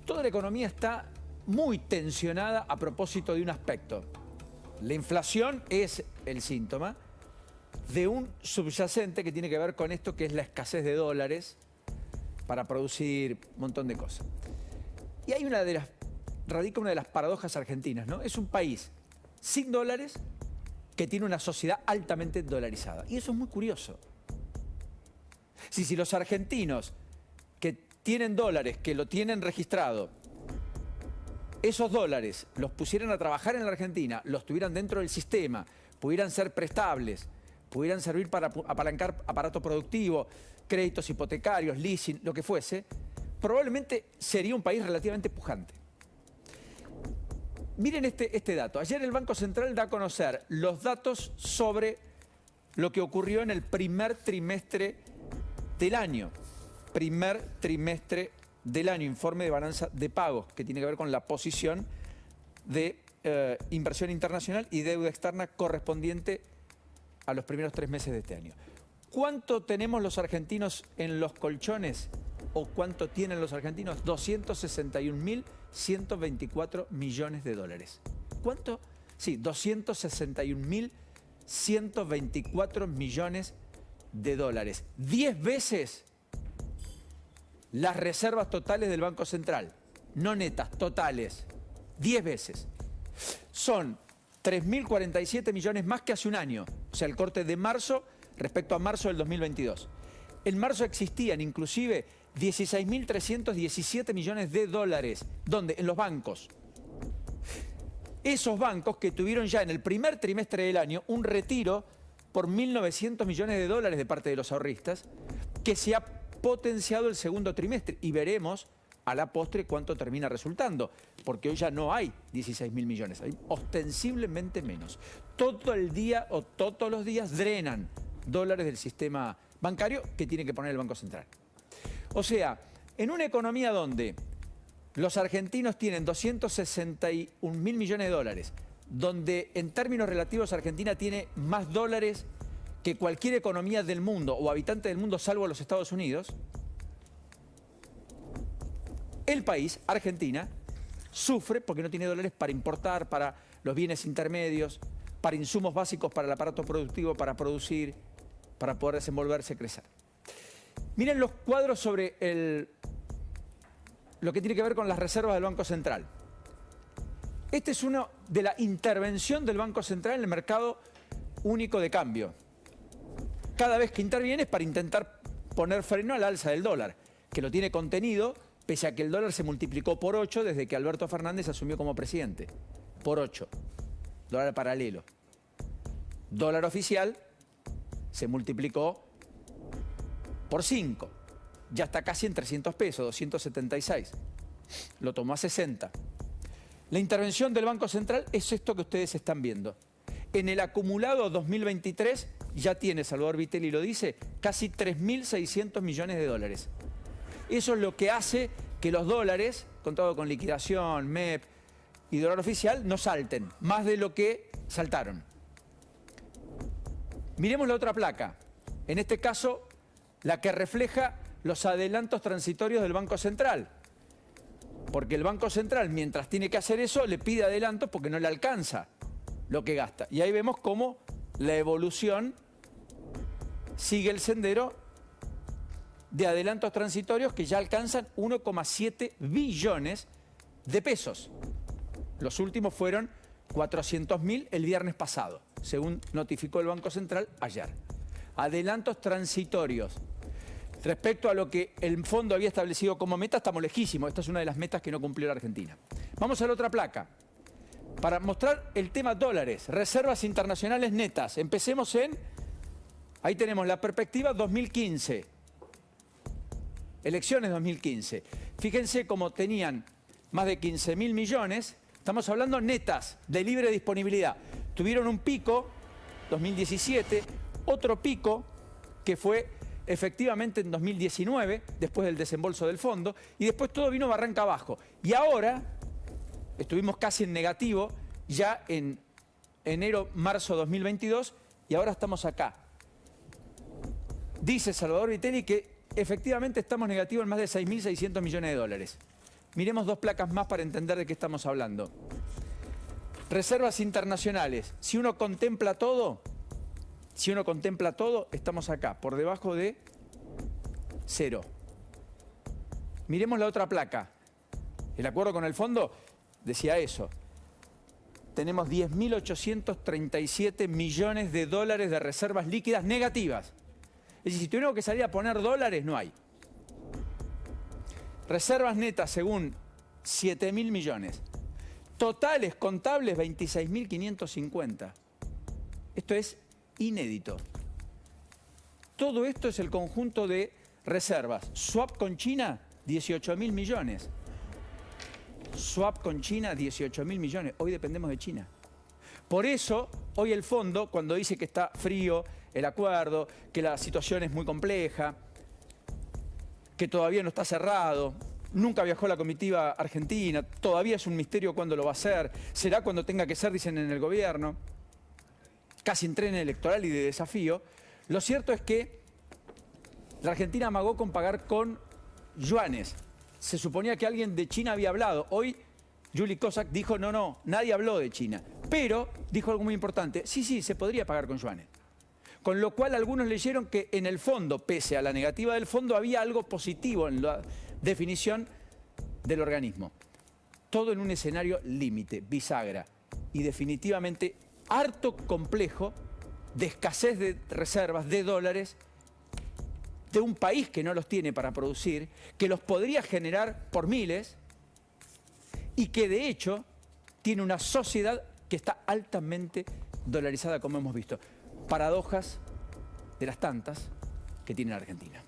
Toda la economía está muy tensionada a propósito de un aspecto. La inflación es el síntoma de un subyacente que tiene que ver con esto, que es la escasez de dólares para producir un montón de cosas. Y hay radica una de las paradojas argentinas, ¿no? Es un país sin dólares que tiene una sociedad altamente dolarizada. Y eso es muy curioso. Si los argentinos que tienen dólares, que lo tienen registrado, esos dólares los pusieran a trabajar en la Argentina, los tuvieran dentro del sistema, pudieran ser prestables, pudieran servir para apalancar aparato productivo, créditos hipotecarios, leasing, lo que fuese, probablemente sería un país relativamente pujante. Miren este dato. Ayer el Banco Central da a conocer los datos sobre lo que ocurrió en el primer trimestre del año. Primer trimestre del año, informe de balanza de pagos, que tiene que ver con la posición de inversión internacional y deuda externa correspondiente a los primeros 3 meses de este año. ¿Cuánto tenemos los argentinos en los colchones? ¿O cuánto tienen los argentinos? 261.124 millones de dólares. ¿Cuánto? Sí, 261.124 millones de dólares. 10 veces las reservas totales del Banco Central. No netas, totales. 10 veces. Son 3.047 millones más que hace un año. O sea, el corte de marzo respecto a marzo del 2022. En marzo existían inclusive 16.317 millones de dólares. ¿Dónde? En los bancos. Esos bancos que tuvieron ya en el primer trimestre del año un retiro por 1.900 millones de dólares de parte de los ahorristas, que se ha potenciado el segundo trimestre. Y veremos a la postre cuánto termina resultando, porque hoy ya no hay 16.000 millones, hay ostensiblemente menos. Todo el día o todos los días drenan dólares del sistema bancario que tiene que poner el Banco Central. O sea, en una economía donde los argentinos tienen 261.000 millones de dólares, donde en términos relativos Argentina tiene más dólares que cualquier economía del mundo o habitante del mundo salvo los Estados Unidos, el país, Argentina, sufre porque no tiene dólares para importar, para los bienes intermedios, para insumos básicos para el aparato productivo, para producir, para poder desenvolverse, crecer. Miren los cuadros sobre lo que tiene que ver con las reservas del Banco Central. Este es uno de la intervención del Banco Central en el mercado único de cambio. Cada vez que interviene es para intentar poner freno al alza del dólar, que lo tiene contenido, pese a que el dólar se multiplicó por 8 desde que Alberto Fernández asumió como presidente. Por 8. Dólar paralelo. Dólar oficial se multiplicó por 5. Ya está casi en 300 pesos, 276. Lo tomó a 60. La intervención del Banco Central es esto que ustedes están viendo. En el acumulado 2023 ya tiene, Salvador Vitelli lo dice, casi 3.600 millones de dólares. Eso es lo que hace que los dólares, contado con liquidación, MEP y dólar oficial, no salten, más de lo que saltaron. Miremos la otra placa, en este caso la que refleja los adelantos transitorios del Banco Central. Porque el Banco Central, mientras tiene que hacer eso, le pide adelantos porque no le alcanza lo que gasta. Y ahí vemos cómo la evolución sigue el sendero de adelantos transitorios que ya alcanzan 1,7 billones de pesos. Los últimos fueron 400.000 el viernes pasado, según notificó el Banco Central ayer. Adelantos transitorios. Respecto a lo que el fondo había establecido como meta, estamos lejísimos. Esta es una de las metas que no cumplió la Argentina. Vamos a la otra placa. Para mostrar el tema dólares, reservas internacionales netas. Empecemos ahí tenemos la perspectiva 2015. Elecciones 2015. Fíjense cómo tenían más de 15.000 millones. Estamos hablando netas, de libre disponibilidad. Tuvieron un pico, 2017, otro pico que fue efectivamente en 2019, después del desembolso del fondo, y después todo vino barranca abajo. Y ahora estuvimos casi en negativo ya en enero, marzo 2022, y ahora estamos acá. Dice Salvador Vitelli que efectivamente estamos negativos en más de 6.600 millones de dólares. Miremos dos placas más para entender de qué estamos hablando. Reservas internacionales. Si uno contempla todo, estamos acá, por debajo de 0. Miremos la otra placa. El acuerdo con el fondo decía eso. Tenemos 10.837 millones de dólares de reservas líquidas negativas. Es decir, si tuviéramos que salir a poner dólares, no hay. Reservas netas, según 7.000 millones. Totales contables, 26.550. Esto es inédito. Todo esto es el conjunto de reservas. Swap con China, 18.000 millones. Swap con China, 18.000 millones. Hoy dependemos de China. Por eso, hoy el fondo, cuando dice que está frío el acuerdo, que la situación es muy compleja, que todavía no está cerrado, nunca viajó la comitiva argentina, todavía es un misterio cuándo lo va a hacer, será cuando tenga que ser, dicen en el gobierno, casi en tren electoral y de desafío. Lo cierto es que la Argentina amagó con pagar con yuanes. Se suponía que alguien de China había hablado. Hoy Juli Kozak dijo, no, nadie habló de China. Pero dijo algo muy importante, sí, se podría pagar con yuanes. Con lo cual algunos leyeron que en el fondo, pese a la negativa del fondo, había algo positivo en la definición del organismo. Todo en un escenario límite, bisagra, y definitivamente harto complejo de escasez de reservas de dólares de un país que no los tiene para producir, que los podría generar por miles y que de hecho tiene una sociedad que está altamente dolarizada, como hemos visto. Paradojas de las tantas que tiene la Argentina.